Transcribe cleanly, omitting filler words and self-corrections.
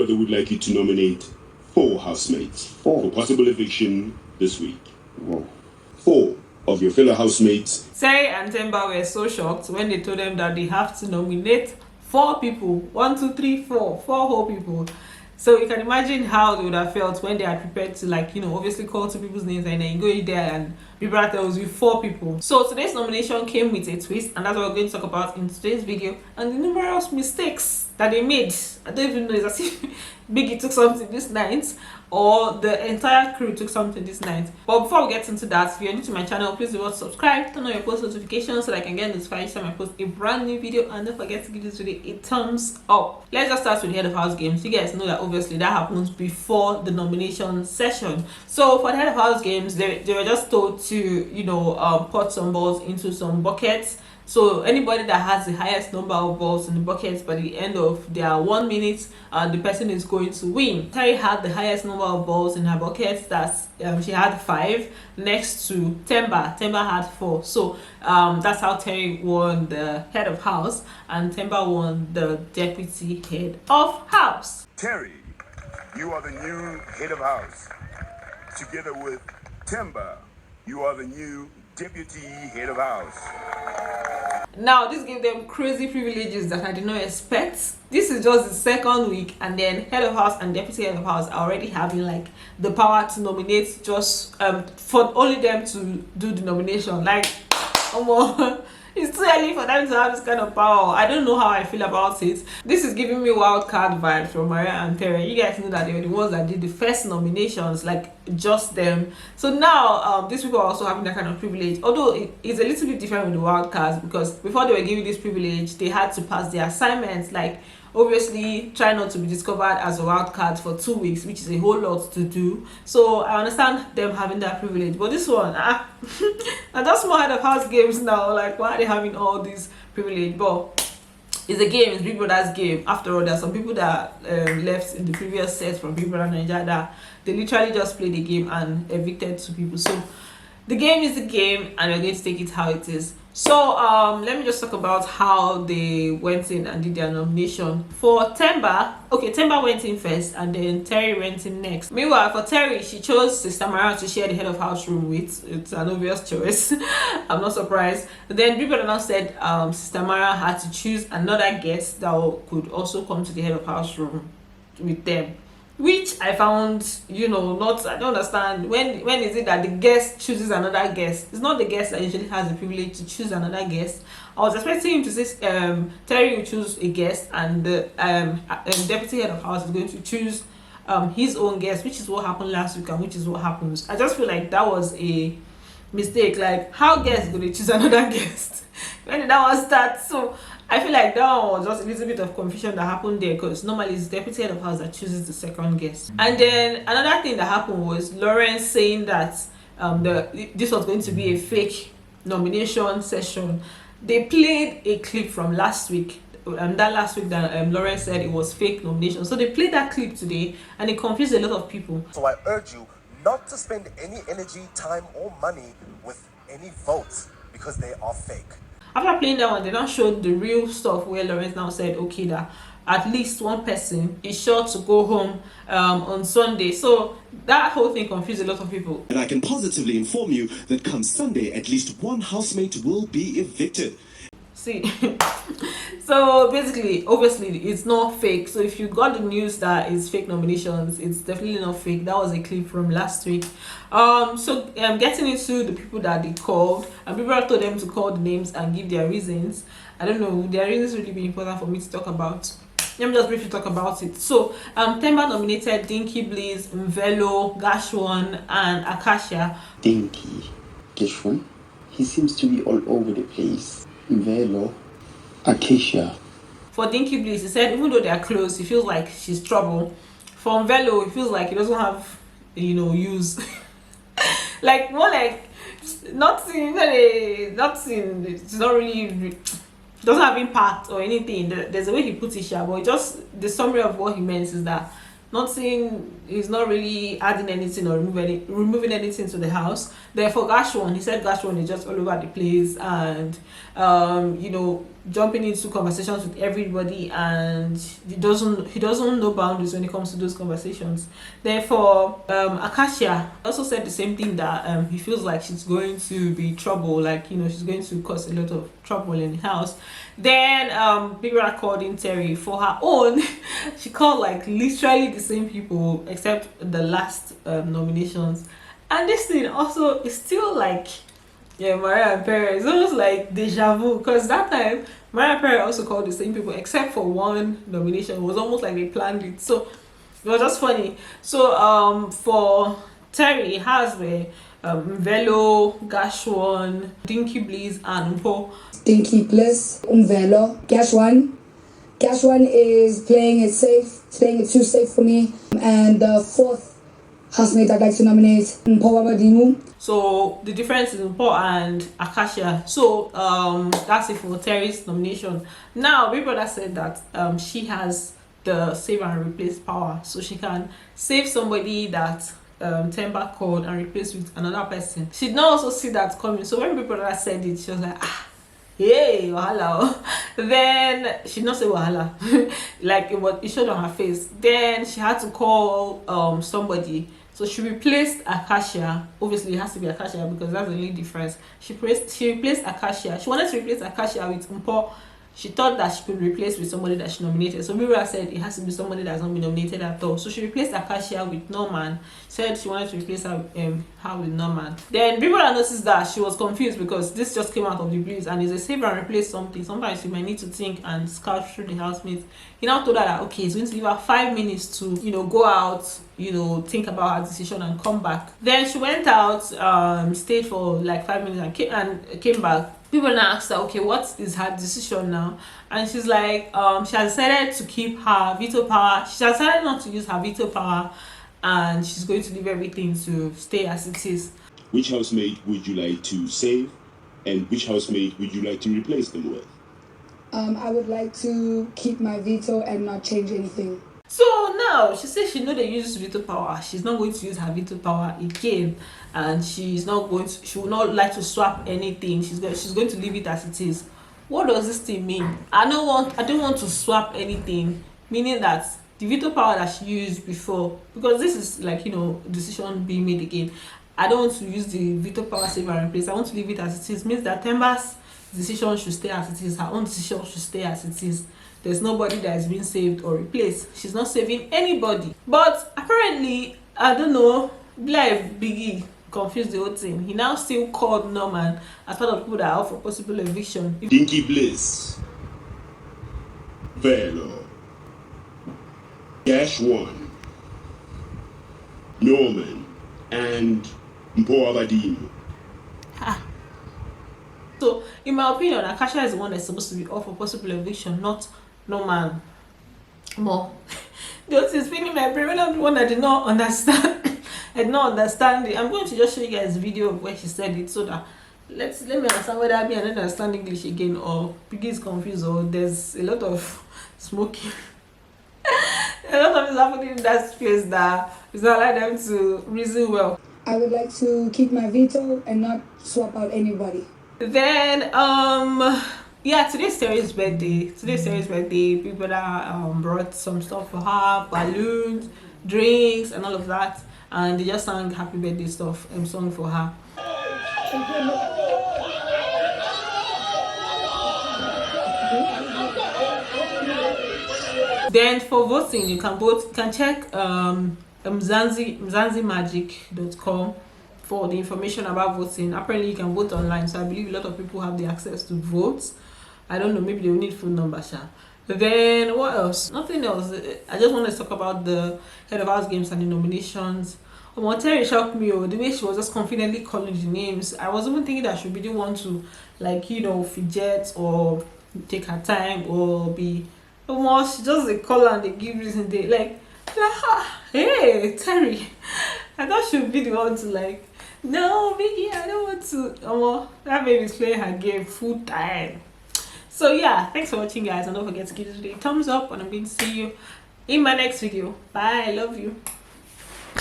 but they would like you to nominate 4 housemates for possible eviction this week. Whoa. 4 of your fellow housemates. Terry and Temba were so shocked when they told them that they have to nominate 4 people. 1, 2, 3, 4 whole people. So you can imagine how they would have felt when they are prepared to, like, you know, obviously call 2 people's names, and then you go in there and people tells you 4 people. So today's nomination came with a twist, and that's what we're going to talk about in today's video, and the numerous mistakes that they made. I don't even know, it's as if Biggie took something this night or the entire crew took something this night. But before we get into that, if you're new to my channel, please do not subscribe, turn on your post notifications so that I can get notified each time I post a brand new video, and don't forget to give this video a thumbs up. Let's just start with the head of house games. You guys know that obviously that happens before the nomination session. So for the head of house games, they were just told to, you know, put some balls into some buckets. So anybody that has the highest number of balls in the buckets by the end of their 1 minute, the person is going to win. Terry had the highest number of balls in her buckets. That's she had 5 next to Temba. Temba had 4. So that's how Terry won the head of house, and Temba won the deputy head of house. Terry, you are the new head of house. Together with Temba, you are the new deputy head of house. Now this gave them crazy privileges that I did not expect. This is just the 2nd week, and then head of house and deputy head of house are already having like the power to nominate, just for only them to do the nomination. Like, it's too early for them to have this kind of power. I don't know how I feel about it. This is giving me wild card vibes from Maria and Terry. You guys know that they were the ones that did the first nominations, like just them. So now these people are also having that kind of privilege, although it's a little bit different with the wild cards, because before they were given this privilege, they had to pass their assignments, like obviously try not to be discovered as a wild card for 2 weeks, which is a whole lot to do. So I understand them having that privilege, but this one, and that's more head of house games now. Like, why are they having all these privilege? But it's a game, it's Big Brother's game. After all, there are some people that left in the previous set from Big Brother Nigeria that they literally just played the game and evicted 2 people. So the game is the game, and we're going to take it how it is. So let me just talk about how they went in and did their nomination. For Temba, okay, Temba went in first, and then Terry went in next. Meanwhile, for Terry, she chose Sister Mara to share the head of house room with. It's an obvious choice. I'm not surprised. But then people now said Sister Mara had to choose another guest that could also come to the head of house room with them, which I found, you know, not, I don't understand. When is it that the guest chooses another guest? It's not the guest that usually has the privilege to choose another guest. I was expecting him to say Terry will choose a guest, and the deputy head of house is going to choose his own guest, which is what happened last week, and which is what happens. I just feel like that was a mistake. Like, how guests going to choose another guest? When did that one start? So I feel like that one was just a little bit of confusion that happened there, because normally it's the deputy head of house that chooses the second guest. And then another thing that happened was Lawrence saying that this was going to be a fake nomination session. They played a clip from last week, and that last week that Lawrence said it was fake nomination. So they played that clip today, and it confused a lot of people. So I urge you not to spend any energy, time, or money with any votes, because they are fake. After playing that one, they now showed the real stuff where Lawrence now said, okay, that at least one person is sure to go home on Sunday. So that whole thing confused a lot of people. And I can positively inform you that come Sunday, at least one housemate will be evicted. See, so basically, obviously, it's not fake. So if you got the news that it's fake nominations, it's definitely not fake. That was a clip from last week. So getting into the people that they called, and people told them to call the names and give their reasons. I don't know, their reasons really be important for me to talk about. Let me just briefly talk about it. So Temba nominated Dinky, Bliss, Mvelo, Gashwan, and Acacia. Dinky, Gashwan, he seems to be all over the place. Mvelo, Acacia. For Dinky Bliss, he said even though they are close, he feels like she's trouble. For Mvelo, he feels like he doesn't have, you know, use. Like, more like nothing. It's not really, doesn't have impact or anything. There's a way he puts it, but just the summary of what he meant is that nothing, he's not really adding anything or removing anything to the house. Therefore, Gashwan, he said Gashwan is just all over the place, and you know, jumping into conversations with everybody, and he doesn't know boundaries when it comes to those conversations. Therefore, Acacia also said the same thing, that he feels like she's going to be trouble, like, you know, she's going to cause a lot of trouble in the house. Then Big Brother called in Terry for her own. She called like literally the same people except the last nominations, and this thing also is still like, yeah, Mariah and Perez. It's almost like deja vu, because that time Mariah and Perez also called the same people except for one nomination. It was almost like they planned it, so it was just funny. So for Terry, it has Velo, Gashwan, Dinky Bliss, and Mpo. Dinky Bliss, Velo, Gashwan. Gashwan is playing it safe, playing it too safe for me. And the fourth housemate I'd like to nominate, Mpo. So the difference is Mpo and Acacia. So that's it for Terry's nomination. Now Big Brother said that she has the save and replace power, so she can save somebody that Temba called and replace with another person. She did not also see that coming, so when Big Brother said it, she was like, hey, wahala. Then she did not say wahala. Like it showed on her face. Then she had to call somebody. So she replaced Acacia. Obviously it has to be Acacia because that's the only difference. She replaced Acacia. She wanted to replace Acacia with Mpo. She thought that she could replace with somebody that she nominated. So Mira said it has to be somebody that's not been nominated at all. So she replaced Acacia with Norman. Said she wanted to replace her with Norman. Then people noticed that she was confused because this just came out of the blues and it's a save and replace something. Sometimes you might need to think and scout through the housemates. He now told her that okay, he's going to give her 5 minutes to, you know, go out, you know, think about her decision and come back. Then she went out, stayed for like 5 minutes and came back. People now asked her, okay, what is her decision now? And she's like, she has decided to keep her veto power. She has decided not to use her veto power, and she's going to leave everything to stay as it is. Which housemate would you like to save, and which housemate would you like to replace them with? I would like to keep my veto and not change anything. So now she says she knows they use veto power. She's not going to use her veto power again, and she will not like to swap anything. She's going to leave it as it is. What does this thing mean? I don't want to swap anything, meaning that the veto power that she used before, because this is like, you know, decision being made again. I don't want to use the veto power save and replace. I want to leave it as it is. Means that Temba's decision should stay as it is. Her own decision should stay as it is. There's nobody that is being saved or replaced. She's not saving anybody. But apparently, I don't know, like Biggie confused the whole thing. He now still called Norman as part of people that are out for possible eviction. Dinky Bliss, Velo, Gashwan, Norman, and Mpo Abadino. So, in my opinion, Acacia is the one that's supposed to be off for possible eviction, not Norman. More. This is feeling my brain. When I'm the one that did not understand. I did not understand it. I'm going to just show you guys a video of where she said it so that let me understand whether I don't understand English again or Piggy is confused or there's a lot of smoking. A lot of things happening in that space that is not allowing them to reason well. I would like to keep my veto and not swap out anybody. Then yeah, today's Terry's birthday. People that brought some stuff for her, balloons, drinks, and all of that, and they just sang happy birthday stuff song for her. Then for voting, you can vote. You can check Bbmzansi.com for the information about voting. Apparently you can vote online, so I believe a lot of people have the access to vote. I don't know, maybe they will need phone number. Then what else? Nothing else. I just want to talk about the head of house games and the nominations. Terry shocked me the way she was just confidently calling the names. I was even thinking that she didn't want to, like, you know, fidget or take her time or be almost just a call and they give reason. They like hey Terry, I thought she would be the one to like, no Biggie, I don't want to. That baby's playing her game full time. So yeah, thanks for watching guys, and don't forget to give this video a thumbs up, and I'm going to see you in my next video. Bye, I love you.